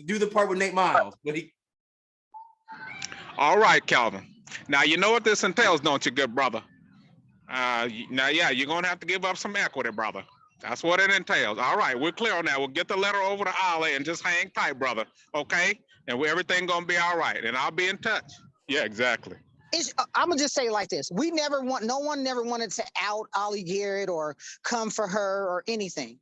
do the part with Nate Miles. But he. All right, Calvin. Now you know what this entails, don't you, good brother? Now, yeah, you're gonna have to give up some equity, brother. That's what it entails. All right, we're clear on that. We'll get the letter over to Ollie and just hang tight, brother. Okay? And everything gonna be all right. And I'll be in touch. Yeah, exactly. I'm gonna just say it like this: no one never wanted to out Ollie Garrett or come for her or anything.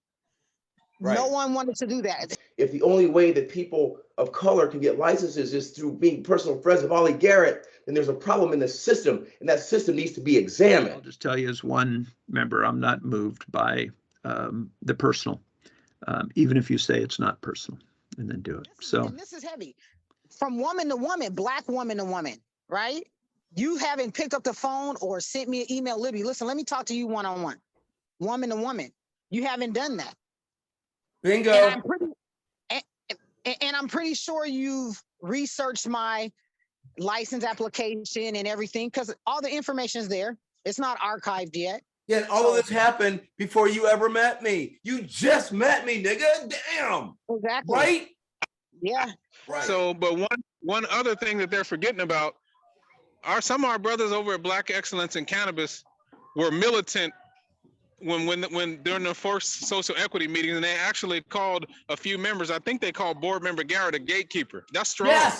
Right. No one wanted to do that. If the only way that people of color can get licenses is through being personal friends of Ollie Garrett, then there's a problem in the system, and that system needs to be examined. I'll just tell you as one member, I'm not moved by the personal, even if you say it's not personal, and then do it. And this is heavy. From woman to woman, black woman to woman, right? You haven't picked up the phone or sent me an email, Libby, listen, let me talk to you one-on-one, woman to woman. You haven't done that. Bingo. And I'm pretty sure you've researched my license application and everything, because all the information is there. It's not archived yet. Yeah, and all of this happened before you ever met me. You just met me, nigga. Damn. Exactly. Right? Yeah. Right. So, but one other thing that they're forgetting about some of our brothers over at Black Excellence in Cannabis were militant when during the first social equity meeting, and they actually called a few members. I think they called board member Garrett a gatekeeper. That's strong.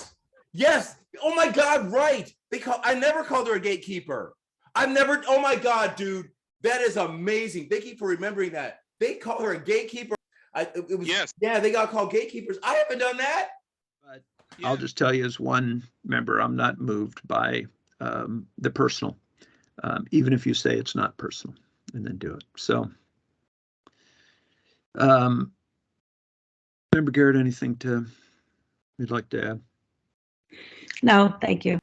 Yes. Oh my God, right. I never called her a gatekeeper. Oh my God, dude. That is amazing. Thank you for remembering that. They call her a gatekeeper. Yeah, they got called gatekeepers. I haven't done that. But I'll just tell you as one member, I'm not moved by the personal, even if you say it's not personal, and then do it. So, Member Garrett, anything you'd like to add? No, thank you.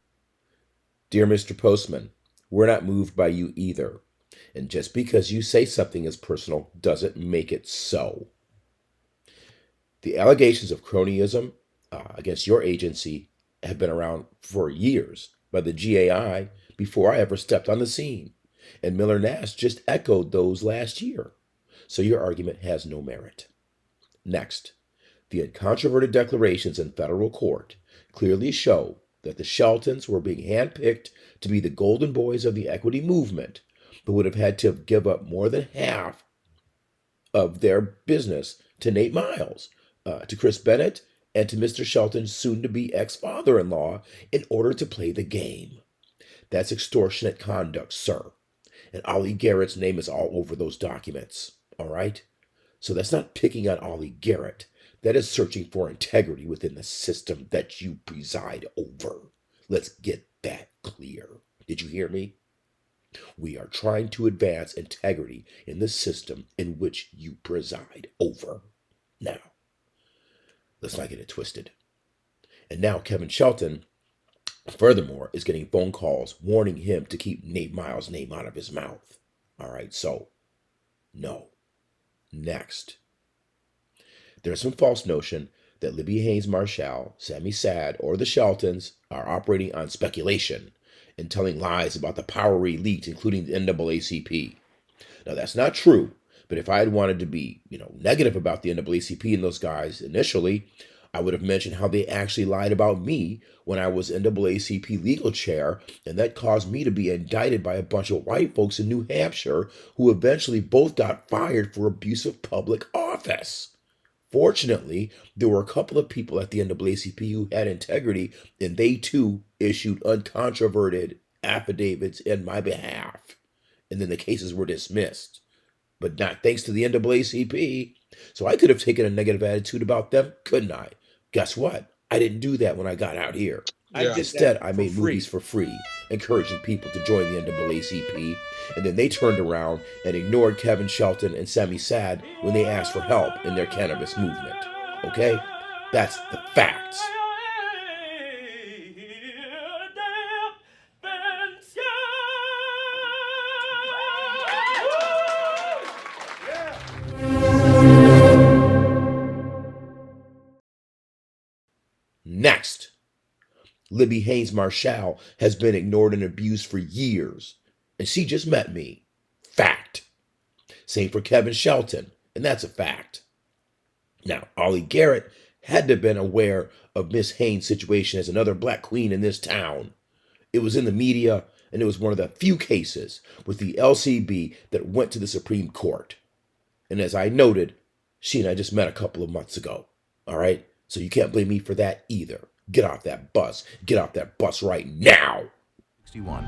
Dear Mr. Postman, we're not moved by you either. And just because you say something is personal doesn't make it so. The allegations of cronyism against your agency have been around for years by the GAI before I ever stepped on the scene. And Miller Nash just echoed those last year. So your argument has no merit. Next, the uncontroverted declarations in federal court clearly show that the Sheltons were being handpicked to be the golden boys of the equity movement, but would have had to give up more than half of their business to Nate Miles, to Chris Bennett, and to Mr. Shelton's soon-to-be ex-father-in-law in order to play the game. That's extortionate conduct, sir. And Ollie Garrett's name is all over those documents, all right? So that's not picking on Ollie Garrett. That is searching for integrity within the system that you preside over. Let's get that clear. Did you hear me? We are trying to advance integrity in the system in which you preside over. Now, let's not get it twisted. And now Kevin Shelton, furthermore, is getting phone calls warning him to keep Nate Miles' name out of his mouth. All right, so, no. Next. There's some false notion that Libby Haynes Marshall, Sammy Sad, or the Sheltons are operating on speculation and telling lies about the power elite, including the NAACP. Now, that's not true, but if I had wanted to be, negative about the NAACP and those guys initially, I would have mentioned how they actually lied about me when I was NAACP legal chair, and that caused me to be indicted by a bunch of white folks in New Hampshire who eventually both got fired for abuse of public office. Fortunately, there were a couple of people at the NAACP who had integrity, and they too issued uncontroverted affidavits in my behalf. And then the cases were dismissed. But not thanks to the NAACP. So I could have taken a negative attitude about them, couldn't I? Guess what? I didn't do that when I got out here. Instead, I made movies for free, encouraging people to join the NAACP, and then they turned around and ignored Kevin Shelton and Sammy Sad when they asked for help in their cannabis movement. Okay? That's the facts. Next. Libby Haynes Marshall has been ignored and abused for years, and she just met me. Fact. Same for Kevin Shelton, and that's a fact. Now, Ollie Garrett had to have been aware of Miss Haynes' situation as another black queen in this town. It was in the media, and it was one of the few cases with the LCB that went to the Supreme Court. And as I noted, she and I just met a couple of months ago. All right? So you can't blame me for that either. Get off that bus. Get off that bus right now. 61.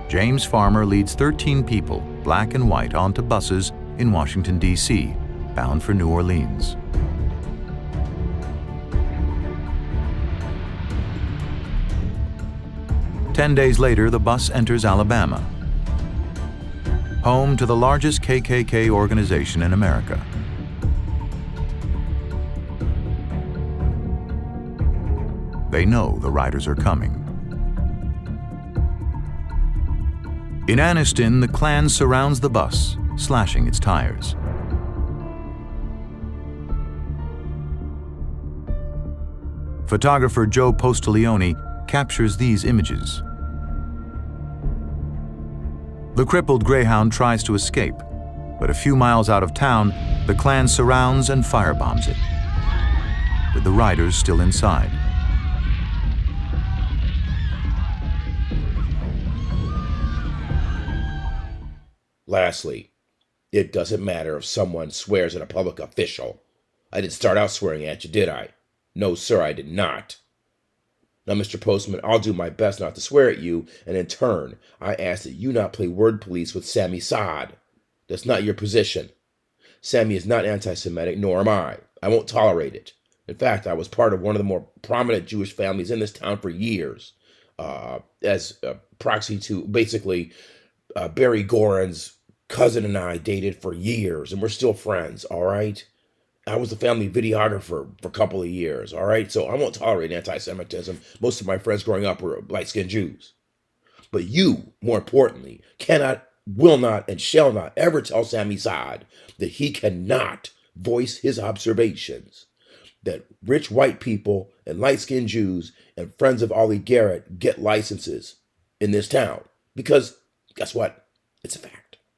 James Farmer leads 13 people, black and white, onto buses in Washington, D.C., bound for New Orleans. Ten days later, the bus enters Alabama, home to the largest KKK organization in America. They know the riders are coming. In Anniston, the Klan surrounds the bus, slashing its tires. Photographer Joe Postolione captures these images. The crippled Greyhound tries to escape, but a few miles out of town, the Klan surrounds and firebombs it, with the riders still inside. Lastly, it doesn't matter if someone swears at a public official. I didn't start out swearing at you, did I? No, sir, I did not. Now, Mr. Postman, I'll do my best not to swear at you, and in turn, I ask that you not play word police with Sammy Saad. That's not your position. Sammy is not anti-Semitic, nor am I. I won't tolerate it. In fact, I was part of one of the more prominent Jewish families in this town for years, as a proxy to basically Barry Gorin's cousin and I dated for years, and we're still friends, all right? I was the family videographer for a couple of years, all right? So I won't tolerate anti-Semitism. Most of my friends growing up were light-skinned Jews. But you, more importantly, cannot, will not, and shall not ever tell Sammy Saad that he cannot voice his observations that rich white people and light-skinned Jews and friends of Ollie Garrett get licenses in this town. Because guess what? It's a fact.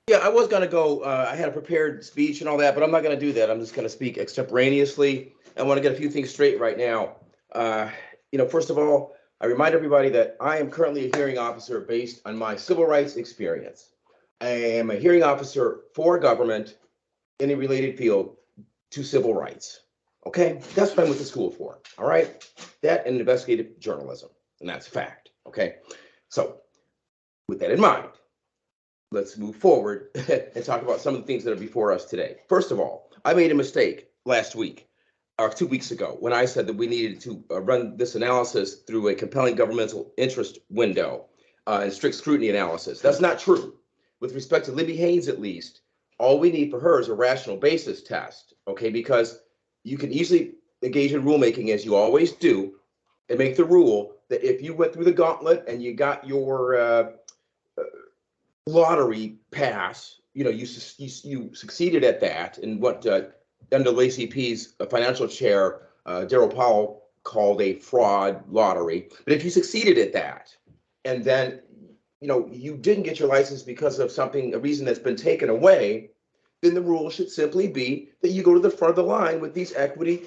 Yeah, I was going to go, I had a prepared speech and all that, but I'm not going to do that. I'm just going to speak extemporaneously. I want to get a few things straight right now. First of all, I remind everybody that I am currently a hearing officer based on my civil rights experience. I am a hearing officer for government in a related field to civil rights. Okay, that's what I went to school for. All right, that and investigative journalism, and that's a fact. Okay, so with that in mind, let's move forward and talk about some of the things that are before us today. First of all, I made a mistake last week, or 2 weeks ago, when I said that we needed to run this analysis through a compelling governmental interest window and strict scrutiny analysis. That's not true. With respect to Libby Haynes, at least, all we need for her is a rational basis test, okay? Because you can easily engage in rulemaking, as you always do, and make the rule that if you went through the gauntlet and you got your lottery pass, you succeeded at that, and what NAACP's financial chair, Darryl Powell, called a fraud lottery. But if you succeeded at that, and then you didn't get your license because of a reason that's been taken away, then the rule should simply be that you go to the front of the line with these equity,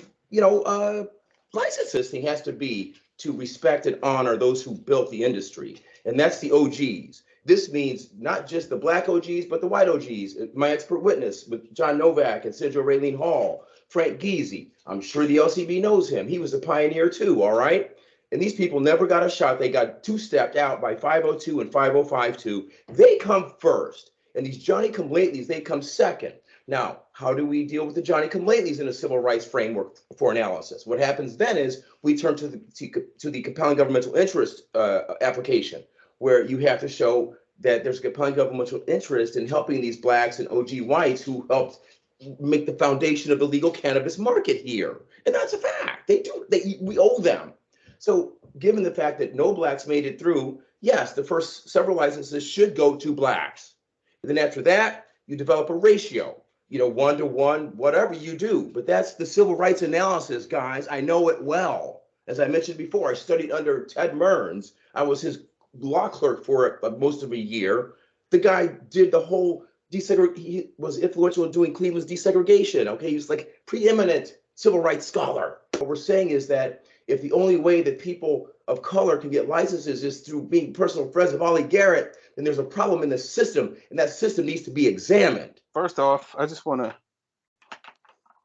licenses. This thing has to be to respect and honor those who built the industry, and that's the OGs. This means not just the black OGs, but the white OGs. My expert witness with John Novak and Sidra Raylene Hall, Frank Giese. I'm sure the LCB knows him. He was a pioneer too, all right? And these people never got a shot. They got two-stepped out by 502 and 5052. They come first. And these Johnny-come-latelys, they come second. Now, how do we deal with the Johnny-come-latelys in a civil rights framework for analysis? What happens then is we turn to the compelling governmental interest application, where you have to show that there's a compelling governmental interest in helping these blacks and OG whites who helped make the foundation of the legal cannabis market here. And that's a fact. We owe them. So given the fact that no blacks made it through, yes, the first several licenses should go to blacks. And then after that, you develop a ratio, 1-to-1, whatever you do. But that's the civil rights analysis, guys. I know it well. As I mentioned before, I studied under Ted Mearns. I was his law clerk for most of a year. The guy did the whole he was influential in doing Cleveland's desegregation. Okay, he was like preeminent civil rights scholar. What we're saying is that if the only way that people of color can get licenses is through being personal friends of Ollie Garrett, then there's a problem in the system, and that system needs to be examined. First off, I just want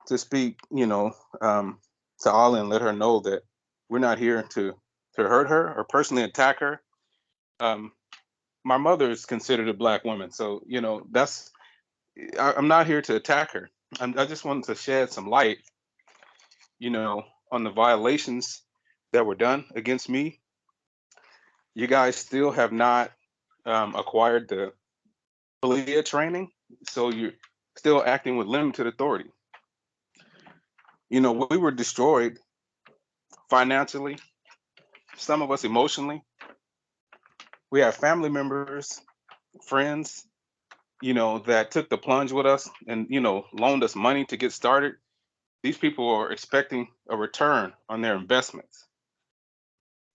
to speak, to Ollie and let her know that we're not here to hurt her or personally attack her. My mother is considered a Black woman, so I'm not here to attack her. I just wanted to shed some light, on the violations that were done against me. You guys still have not acquired the PLLC training, so you're still acting with limited authority. We were destroyed financially, some of us emotionally. We have family members, friends, that took the plunge with us and, loaned us money to get started. These people are expecting a return on their investments.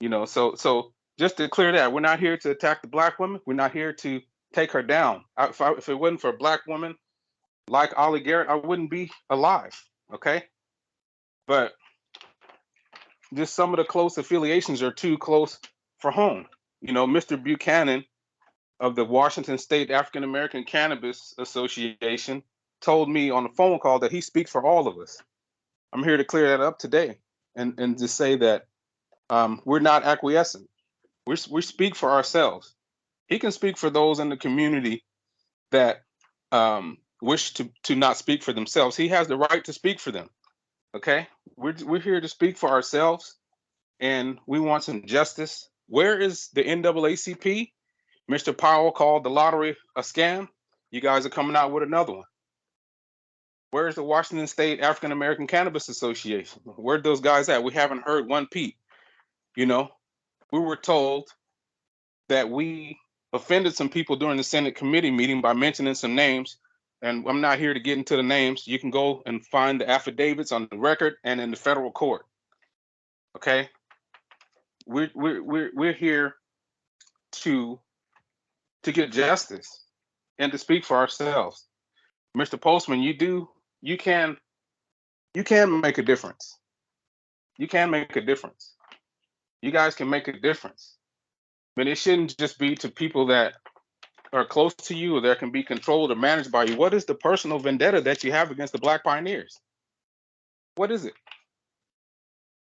So just to clear that, we're not here to attack the Black woman. We're not here to take her down. If it wasn't for a Black woman like Ollie Garrett, I wouldn't be alive, okay? But just some of the close affiliations are too close for home. Mr. Buchanan of the Washington State African American Cannabis Association told me on a phone call that he speaks for all of us. I'm here to clear that up today and to say that we're not acquiescent. We speak for ourselves. He can speak for those in the community that wish to not speak for themselves. He has the right to speak for them. Okay, we're here to speak for ourselves, and we want some justice. Where is the NAACP? Mr. Powell called the lottery a scam. You guys are coming out with another one. Where's the Washington State African American Cannabis Association? Where'd those guys at? We haven't heard one peep. We were told that we offended some people during the Senate committee meeting by mentioning some names. And I'm not here to get into the names. You can go and find the affidavits on the record and in the federal court. Okay, we're here to get justice and to speak for ourselves. Mr. Postman, you can make a difference. You can make a difference. You guys can make a difference, but it shouldn't just be to people that are close to you or that can be controlled or managed by you. What is the personal vendetta that you have against the Black pioneers? What is it?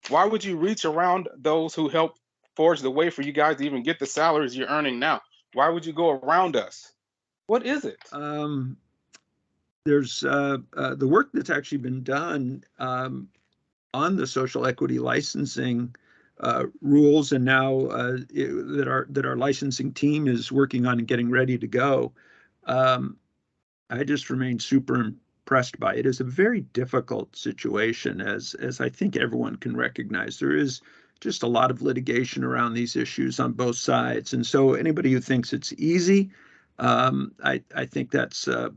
Why would you reach around those who helped forge the way for you guys to even get the salaries you're earning now? Why would you go around us? What is it? There's the work that's actually been done on the social equity licensing rules, and now that our licensing team is working on and getting ready to go. I just remain super impressed by it. It's a very difficult situation, as I think everyone can recognize. There is just a lot of litigation around these issues on both sides, and so anybody who thinks it's easy, I think that's a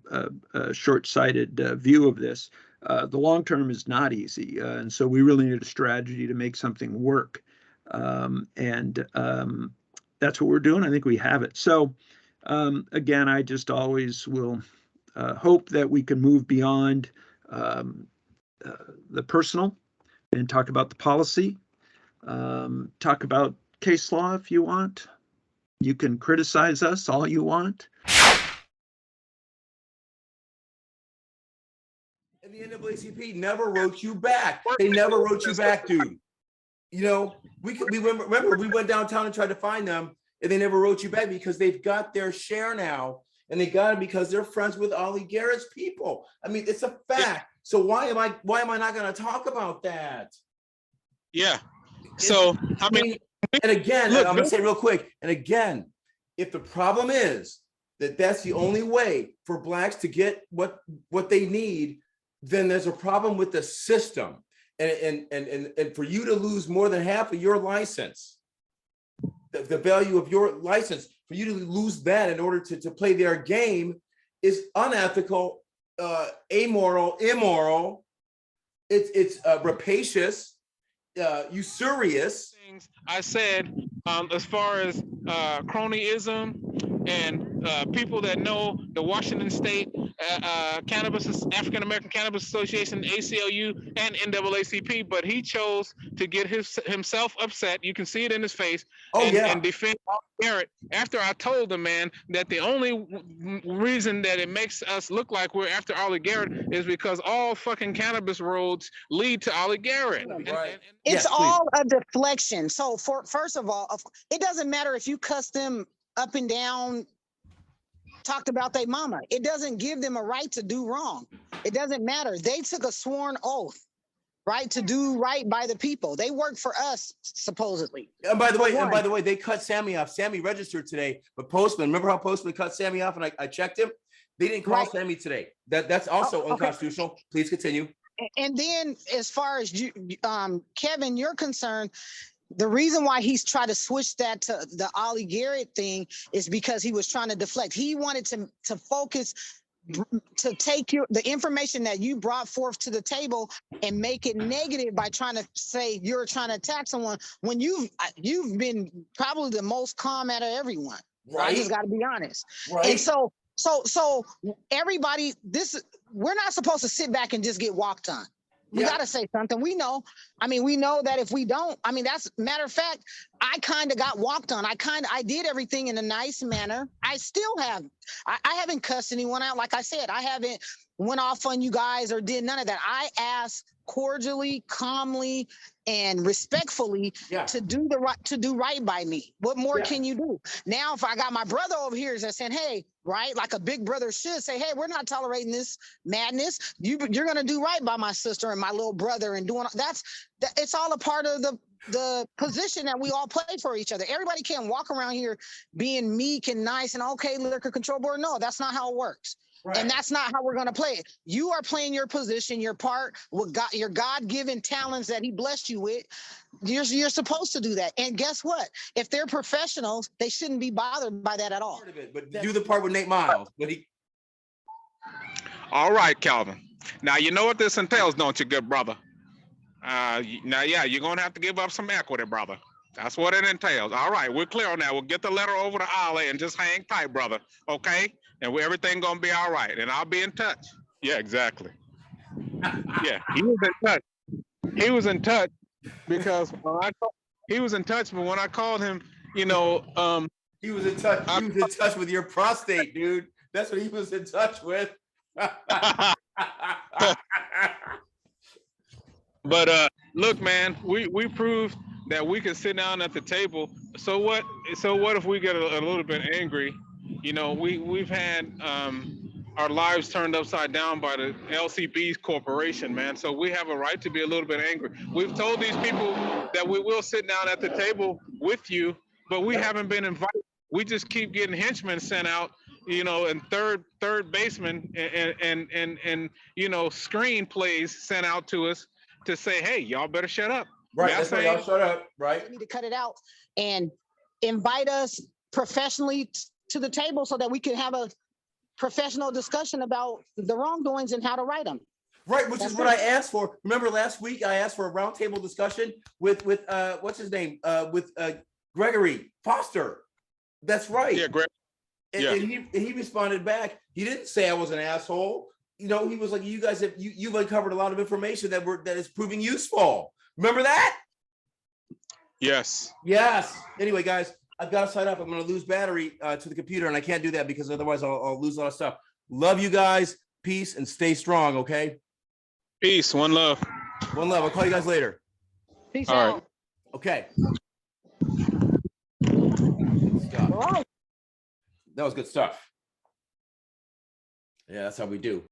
short-sighted view of this. The long term is not easy, and so we really need a strategy to make something work. That's what we're doing. I think we have it. So again, I just always will hope that we can move beyond the personal and talk about the policy, talk about case law if you want. You can criticize us all you want. And the NAACP never wrote you back. They never wrote you back, dude. We remember we went downtown and tried to find them, and they never wrote you back because they've got their share now, and they got it because they're friends with Ollie Garrett's people. I mean, it's a fact. So why am I not going to talk about that? Yeah. So I mean, and again, I'm going to say real quick. And again, if the problem is that that's the only way for Blacks to get what they need, then there's a problem with the system. And for you to lose more than half of your license, the value of your license, for you to lose that in order to play their game is unethical, amoral, immoral. It's rapacious, usurious. I said, as far as cronyism and people that know the Washington State Cannabis, African American Cannabis Association, ACLU, and NAACP, but he chose to get himself upset. You can see it in his face. And defend Ollie Garrett after I told the man that the only reason that it makes us look like we're after Ollie Garrett is because all fucking cannabis roads lead to Ollie Garrett. Right. It's Yes, all a deflection. So first of all, it doesn't matter if you cuss them up and down, talked about their mama. It doesn't give them a right to do wrong. It doesn't matter. They took a sworn oath, right, to do right by the people. They work for us, supposedly. And by the way, they cut Sammy off. Sammy registered today, but Postman, remember how Postman cut Sammy off? And I checked him. They didn't call Sammy today. That's also unconstitutional. Please continue. And then, as far as you, Kevin, you're concerned, the reason why he's tried to switch that to the Ollie Garrett thing is because he was trying to deflect. He wanted to focus, to take the information that you brought forth to the table and make it negative by trying to say you're trying to attack someone when you've been probably the most calm out of everyone. Right. I just got to be honest. Right. And so everybody, we're not supposed to sit back and just get walked on. We got to say something. We know that if we don't, that's matter of fact, I kind of got walked on. I did everything in a nice manner. I still have. I haven't cussed anyone out. Like I said, I haven't went off on you guys or did none of that. I asked cordially, calmly, and respectfully to do right by me. What more can you do? Now, if I got my brother over here that's saying, hey, right, like a big brother should say, hey, we're not tolerating this madness. You're gonna do right by my sister and my little brother and doing it's all a part of the position that we all play for each other. Everybody can't walk around here being meek and nice and okay, liquor control board. No, that's not how it works. Right. And that's not how we're going to play it. You are playing your position, your part, with God, your God-given talents that he blessed you with. You're supposed to do that. And guess what? If they're professionals, they shouldn't be bothered by that at all. But do the part with Nate Miles. All right, Calvin. Now, you know what this entails, don't you, good brother? Now, you're going to have to give up some equity, brother. That's what it entails. All right, we're clear on that. We'll get the letter over to Ollie and just hang tight, brother. Okay? And everything gonna be all right. And I'll be in touch. Yeah, exactly. Yeah, he was in touch. He was in touch because he was in touch, but when I called him, he was in touch. He was in touch with your prostate, dude. That's what he was in touch with. But look, man, we proved that we can sit down at the table. So what if we get a little bit angry? We've had our lives turned upside down by the LCB's corporation, man. So we have a right to be a little bit angry. We've told these people that we will sit down at the table with you, but we haven't been invited. We just keep getting henchmen sent out, and third baseman and screenplays sent out to us to say, hey, y'all better shut up. Right, that's right, y'all shut up, right? We need to cut it out and invite us professionally to the table so that we can have a professional discussion about the wrongdoings and how to right them. Right, which is what I asked for. Remember last week I asked for a roundtable discussion with what's his name? With Gregory Foster. That's right. Yeah, Greg. And he responded back. He didn't say I was an asshole. He was like, you guys you've uncovered a lot of information that is proving useful. Remember that? Yes. Anyway, guys, I've got to sign up. I'm going to lose battery to the computer, and I can't do that because otherwise I'll lose a lot of stuff. Love you guys. Peace and stay strong, okay? Peace. One love. One love. I'll call you guys later. Peace out. Right. Okay. Good stuff. That was good stuff. Yeah, that's how we do.